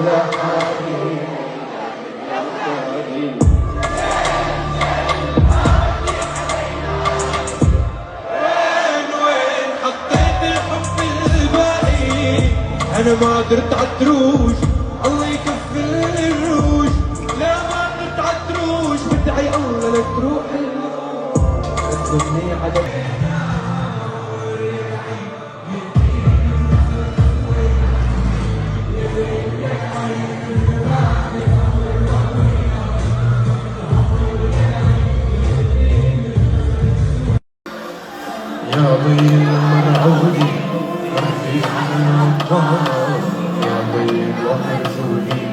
انا ما درت عالدروش الله يكفي الروش، لا ما درت عالدروش بدعي الله لا تروح تظني على يا ضي المرعودي رحتي عن الطهر يا ضي الوحر زودي